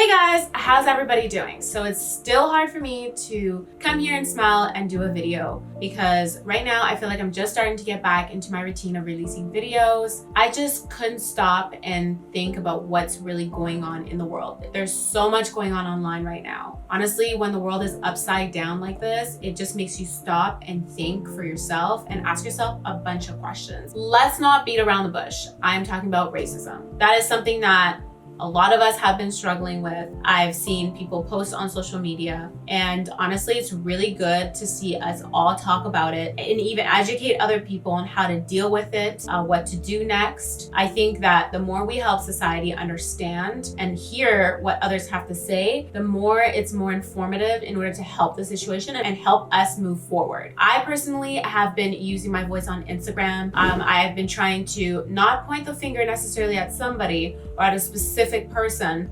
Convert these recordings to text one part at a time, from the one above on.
Hey guys, how's everybody doing? So it's still hard for me to come here and smile and do a video because right now I feel like I'm just starting to get back into my routine of releasing videos. I just couldn't stop and think about what's really going on in the world. There's so much going on online right now. Honestly, when the world is upside down like this, it just makes you stop and think for yourself and ask yourself a bunch of questions. Let's not beat around the bush. I'm talking about racism. That is something that a lot of us have been struggling with. I've seen people post on social media, and honestly, it's really good to see us all talk about it and even educate other people on how to deal with it, what to do next. I think that the more we help society understand and hear what others have to say, the more it's more informative in order to help the situation and help us move forward. I personally have been using my voice on Instagram. I have been trying to not point the finger necessarily at somebody or at a specific person,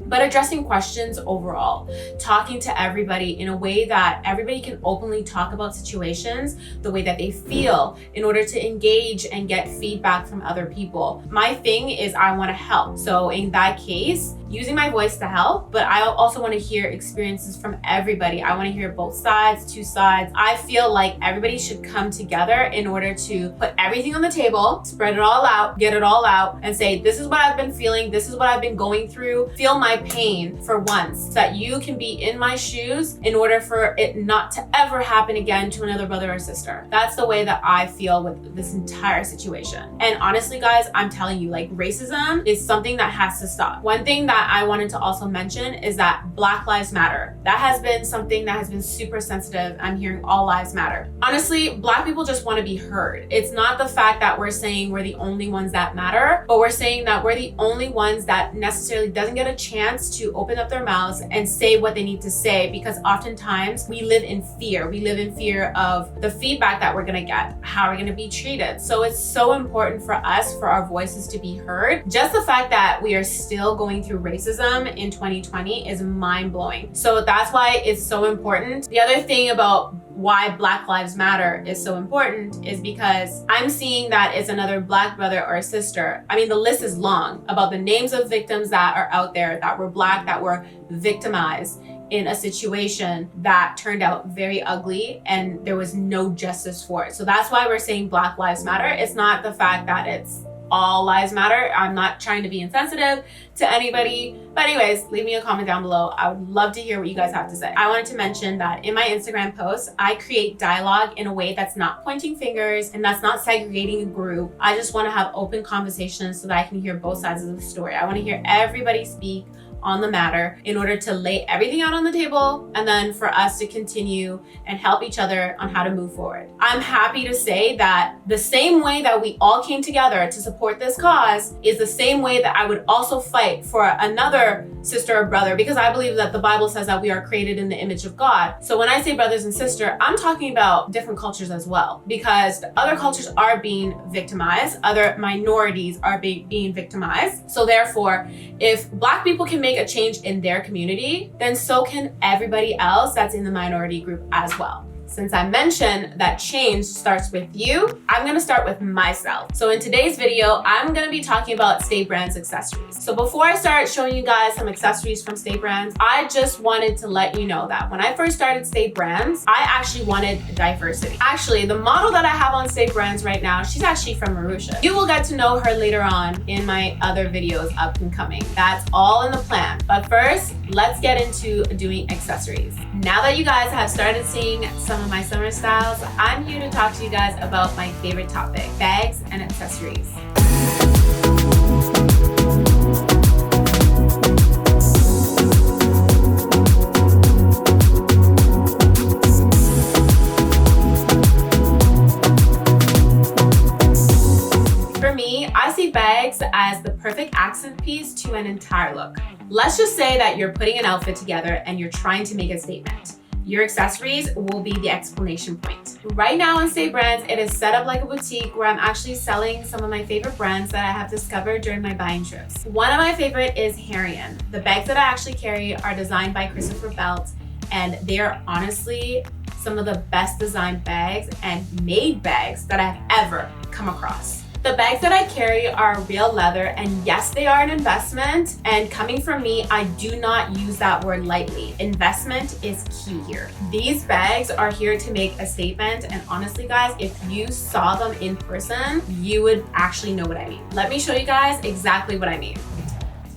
but addressing questions overall, talking to everybody in a way that everybody can openly talk about situations the way that they feel in order to engage and get feedback from other people. My thing is I want to help. So in that case, using my voice to help, but I also want to hear experiences from everybody. I want to hear both sides, two sides. I feel like everybody should come together in order to put everything on the table, spread it all out, get it all out, and say, this is what I've been feeling, this is what I've been going through. Feel my pain for once, so that you can be in my shoes in order for it not to ever happen again to another brother or sister. That's the way that I feel with this entire situation. And honestly, guys, I'm telling you, like, racism is something that has to stop. One thing that I wanted to also mention is that Black Lives Matter. That has been something that has been super sensitive. I'm hearing all lives matter. Honestly, Black people just want to be heard. It's not the fact that we're saying we're the only ones that matter, but we're saying that we're the only ones that necessarily doesn't get a chance to open up their mouths and say what they need to say, because oftentimes we live in fear. We live in fear of the feedback that we're gonna get, how we're gonna be treated. So it's so important for us, for our voices to be heard. Just the fact that we are still going through racism in 2020 is mind-blowing. So that's why it's so important. The other thing about why Black Lives Matter is so important is because I'm seeing that it's another Black brother or sister. I mean, the list is long about the names of victims that are out there that were Black, that were victimized in a situation that turned out very ugly and there was no justice for it. So that's why we're saying Black Lives Matter. It's not the fact that it's all lives matter. I'm not trying to be insensitive to anybody. But anyways, leave me a comment down below. I would love to hear what you guys have to say. I wanted to mention that in my Instagram posts, I create dialogue in a way that's not pointing fingers and that's not segregating a group. I just want to have open conversations so that I can hear both sides of the story. I want to hear everybody speak on the matter in order to lay everything out on the table and then for us to continue and help each other on how to move forward. I'm happy to say that the same way that we all came together to support this cause is the same way that I would also fight for another sister or brother, because I believe that the Bible says that we are created in the image of God. So when I say brothers and sister, I'm talking about different cultures as well, because other cultures are being victimized, other minorities are being victimized. So therefore, if Black people can make a change in their community, then so can everybody else that's in the minority group as well. Since I mentioned that change starts with you, I'm gonna start with myself. So in today's video, I'm gonna be talking about Stay Brands accessories. So before I start showing you guys some accessories from Stay Brands, I just wanted to let you know that when I first started Stay Brands, I actually wanted diversity. Actually, the model that I have on Stay Brands right now, she's actually from Mauritius. You will get to know her later on in my other videos up and coming. That's all in the plan. But first, let's get into doing accessories. Now that you guys have started seeing some of my summer styles, I'm here to talk to you guys about my favorite topic, bags and accessories. For me, I see bags as the perfect accent piece to an entire look. Let's just say that you're putting an outfit together and you're trying to make a statement. Your accessories will be the explanation point. Right now on Stay Brands, it is set up like a boutique where I'm actually selling some of my favorite brands that I have discovered during my buying trips. One of my favorite is Harrian. The bags that I actually carry are designed by Christopher Belt, and they are honestly some of the best designed bags and made bags that I've ever come across. The bags that I carry are real leather, and yes, they are an investment. And coming from me, I do not use that word lightly. Investment is key here. These bags are here to make a statement, and honestly guys, if you saw them in person, you would actually know what I mean. Let me show you guys exactly what I mean.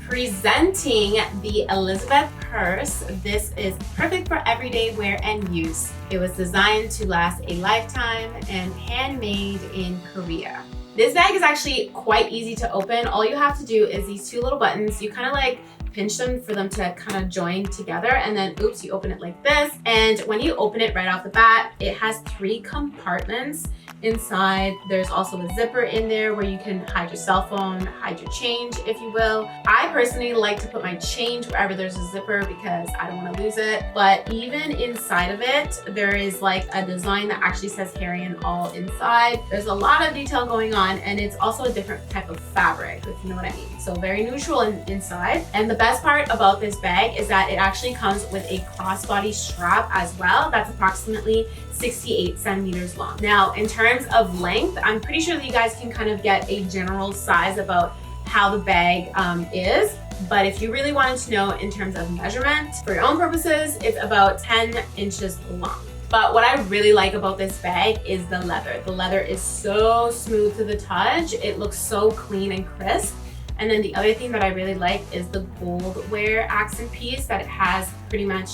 Presenting the Elizabeth purse. This is perfect for everyday wear and use. It was designed to last a lifetime and handmade in Korea. This bag is actually quite easy to open. All you have to do is these two little buttons. You kind of like pinch them for them to kind of join together, and then oops, you open it like this. And when you open it right off the bat, it has 3 compartments. Inside, there's also a zipper in there where you can hide your cell phone, hide your change, if you will. I personally like to put my change wherever there's a zipper because I don't want to lose it. But even inside of it, there is like a design that actually says Harry and all inside. There's a lot of detail going on, and it's also a different type of fabric, if you know what I mean. So very neutral inside. And the best part about this bag is that it actually comes with a crossbody strap as well. That's approximately 68 centimeters long. Now, in terms of length, I'm pretty sure that you guys can kind of get a general size about how the bag is. But if you really wanted to know in terms of measurement, for your own purposes, it's about 10 inches long. But what I really like about this bag is the leather. The leather is so smooth to the touch. It looks so clean and crisp. And then the other thing that I really like is the gold wear accent piece that it has pretty much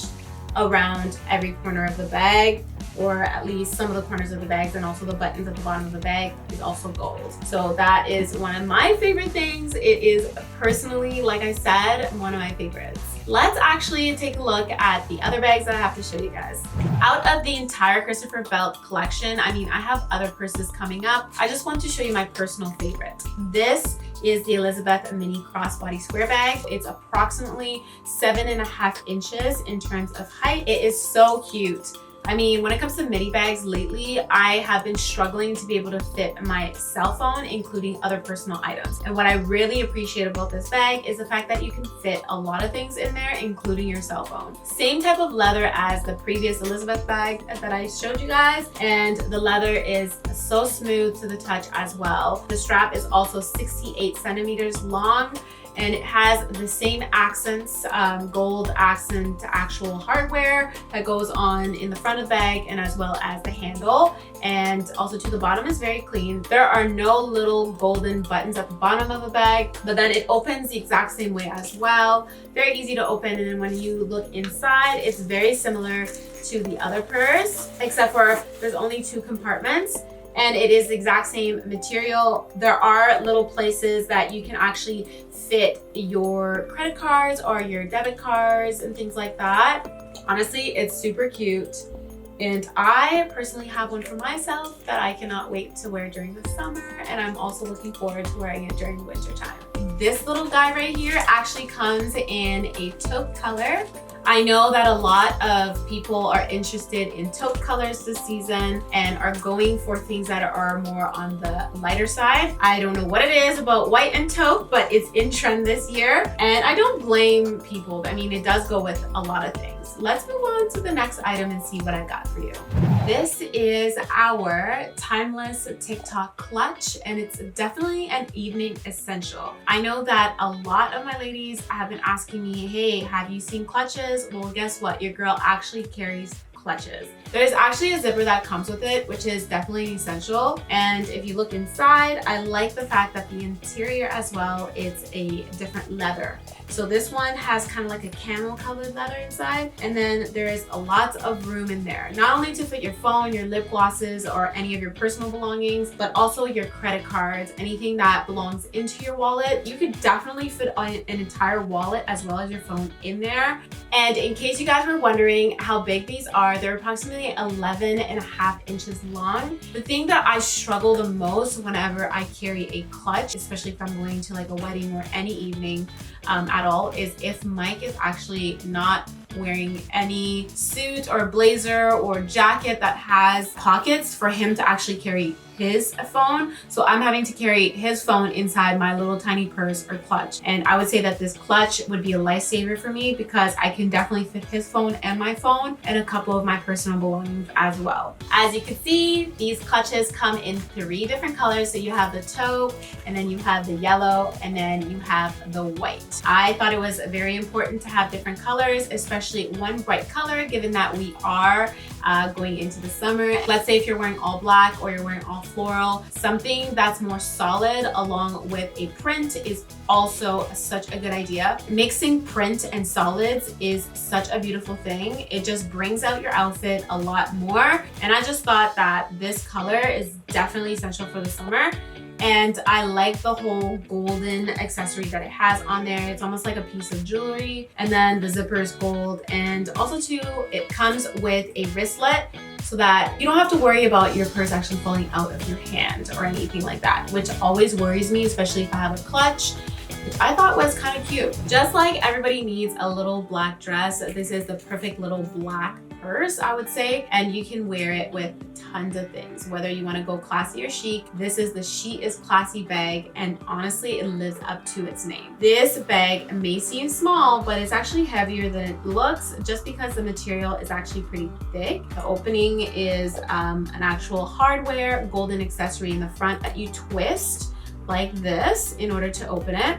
around every corner of the bag, or at least some of the corners of the bags, and also the buttons at the bottom of the bag is also gold. So that is one of my favorite things. It is personally, like I said, one of my favorites. Let's actually take a look at the other bags that I have to show you guys. Out of the entire Christopher Belt collection, I mean, I have other purses coming up. I just want to show you my personal favorite. This is the Elizabeth mini crossbody square bag. It's approximately 7.5 inches in terms of height. It is so cute. I mean, when it comes to mini bags lately, I have been struggling to be able to fit my cell phone, including other personal items. And what I really appreciate about this bag is the fact that you can fit a lot of things in there, including your cell phone. Same type of leather as the previous Elizabeth bag that I showed you guys. And the leather is so smooth to the touch as well. The strap is also 68 centimeters long. And it has the same accents, gold accent actual hardware that goes on in the front of the bag, and as well as the handle, and also to the bottom is very clean. There are no little golden buttons at the bottom of the bag, but then it opens the exact same way as well. Very easy to open, and then when you look inside, it's very similar to the other purse, except for there's only 2 compartments. And it is the exact same material. There are little places that you can actually fit your credit cards or your debit cards and things like that. Honestly, it's super cute. And I personally have one for myself that I cannot wait to wear during the summer. And I'm also looking forward to wearing it during the winter time. This little guy right here actually comes in a taupe color. I know that a lot of people are interested in taupe colors this season and are going for things that are more on the lighter side. I don't know what it is about white and taupe, but it's in trend this year. And I don't blame people. I mean, it does go with a lot of things. Let's move on to the next item and see what I got for you. This is our timeless TikTok clutch, and it's definitely an evening essential. I know that a lot of my ladies have been asking me, hey, have you seen clutches? Well, guess what? Your girl actually carries clutches. There's actually a zipper that comes with it, which is definitely essential. And if you look inside, I like the fact that the interior as well is a different leather. So this one has kind of like a camel colored leather inside, and then there is a lot of room in there, not only to fit your phone, your lip glosses, or any of your personal belongings, but also your credit cards, anything that belongs into your wallet. You could definitely fit an entire wallet as well as your phone in there. And in case you guys were wondering how big these are, they're approximately 11.5 inches long. The thing that I struggle the most whenever I carry a clutch, especially if I'm going to like a wedding or any evening at all, is if Mike is actually not wearing any suit or blazer or jacket that has pockets for him to actually carry his phone. So I'm having to carry his phone inside my little tiny purse or clutch. And I would say that this clutch would be a lifesaver for me because I can definitely fit his phone and my phone and a couple of my personal belongings as well. As you can see, these clutches come in 3 different colors. So you have the taupe, and then you have the yellow, and then you have the white. I thought it was very important to have different colors, especially one bright color, given that we are going into the summer. Let's say if you're wearing all black or you're wearing all floral, something that's more solid along with a print is also such a good idea. Mixing print and solids is such a beautiful thing. It just brings out your outfit a lot more. And I just thought that this color is definitely essential for the summer. And I like the whole golden accessory that it has on there. It's almost like a piece of jewelry. And then the zipper is gold. And also too, it comes with a wristlet so that you don't have to worry about your purse actually falling out of your hand or anything like that, which always worries me, especially if I have a clutch, which I thought was kind of cute. Just like everybody needs a little black dress, this is the perfect little black purse, I would say, and you can wear it with tons of things. Whether you want to go classy or chic, this is the She Is Classy bag, and honestly, it lives up to its name. This bag may seem small, but it's actually heavier than it looks just because the material is actually pretty thick. The opening is an actual hardware golden accessory in the front that you twist like this in order to open it.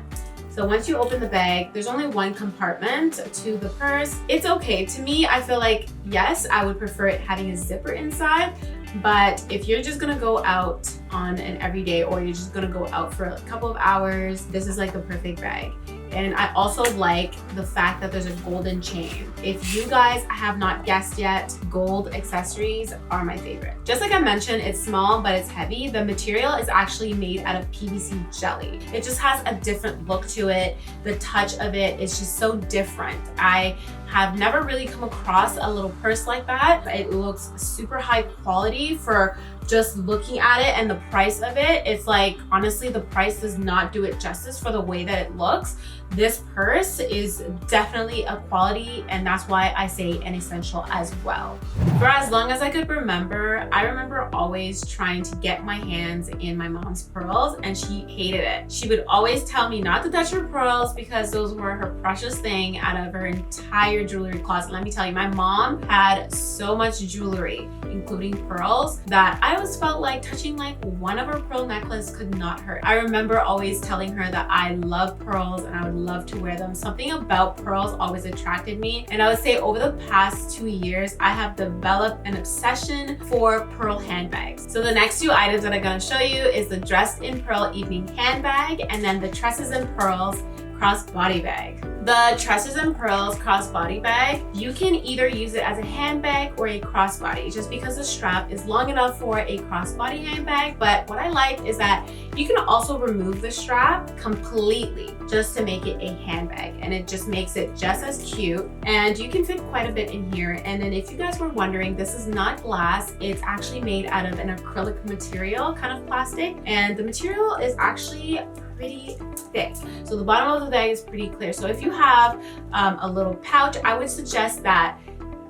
So once you open the bag, there's only one compartment to the purse. It's okay. To me, I feel like, yes, I would prefer it having a zipper inside, but if you're just gonna go out on an everyday or you're just gonna go out for a couple of hours, this is like the perfect bag. And I also like the fact that there's a golden chain. If you guys have not guessed yet, gold accessories are my favorite. Just like I mentioned, it's small, but it's heavy. The material is actually made out of PVC jelly. It just has a different look to it. The touch of it is just so different. I have never really come across a little purse like that. It looks super high quality for just looking at it, and the price of it, it's like, honestly, the price does not do it justice for the way that it looks. This purse is definitely a quality, and that's why I say an essential as well. For as long as I could remember, I remember always trying to get my hands in my mom's pearls, and she hated it. She would always tell me not to touch her pearls because those were her precious thing out of her entire jewelry closet. Let me tell you, my mom had so much jewelry, including pearls, that I always felt like touching like one of her pearl necklace could not hurt. I remember always telling her that I love pearls and I would love to wear them. Something about pearls always attracted me. And I would say over the past 2 years, I have developed an obsession for pearl handbags. So the next 2 items that I'm gonna show you is the Dressed in Pearl evening handbag and then the Tresses in Pearls crossbody bag. The Tresses in Pearls crossbody bag, you can either use it as a handbag or a crossbody, just because the strap is long enough for a crossbody handbag. But what I like is that you can also remove the strap completely just to make it a handbag, and it just makes it just as cute, and you can fit quite a bit in here. And then if you guys were wondering, this is not glass, it's actually made out of an acrylic material, kind of plastic, and the material is actually pretty thick. So the bottom of the bag is pretty clear. So if you have a little pouch, I would suggest that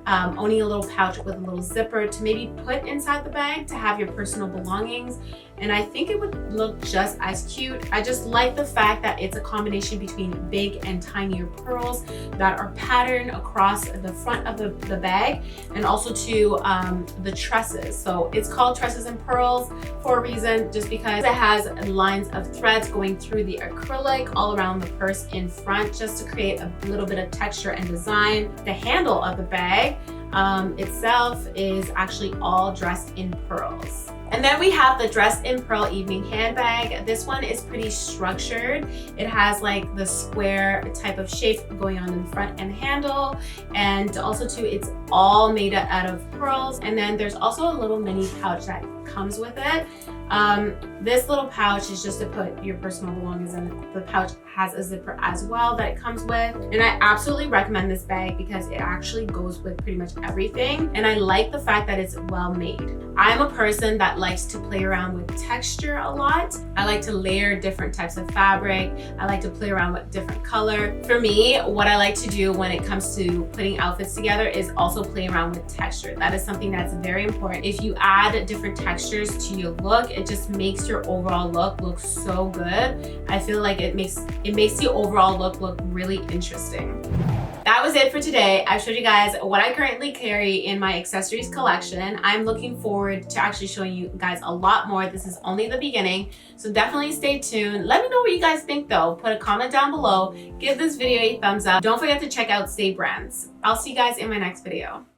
owning a little pouch with a little zipper to maybe put inside the bag to have your personal belongings. And I think it would look just as cute. I just like the fact that it's a combination between big and tinier pearls that are patterned across the front of the bag, and also to the tresses. So it's called Tresses and Pearls for a reason, just because it has lines of threads going through the acrylic all around the purse in front, just to create a little bit of texture and design. The handle of the bag itself is actually all dressed in pearls. And then we have the Dressed in Pearl evening handbag. This one is pretty structured. It has like the square type of shape going on in the front and handle. And also too, it's all made out of pearls. And then there's also a little mini pouch that comes with it. This little pouch is just to put your personal belongings in. The pouch has a zipper as well that it comes with. And I absolutely recommend this bag because it actually goes with pretty much everything. And I like the fact that it's well made. I'm a person that likes to play around with texture a lot. I like to layer different types of fabric. I like to play around with different color. For me, what I like to do when it comes to putting outfits together is also play around with texture. That is something that's very important. If you add different textures to your look, it just makes your overall look so good. I feel like it makes the overall look really interesting. That was it for today. I showed you guys what I currently carry in my accessories collection. I'm looking forward to actually showing you guys a lot more. This is only the beginning, so definitely stay tuned. Let me know what you guys think though. Put a comment down below. Give this video a thumbs up. Don't forget to check out Stay Brands. I'll see you guys in my next video.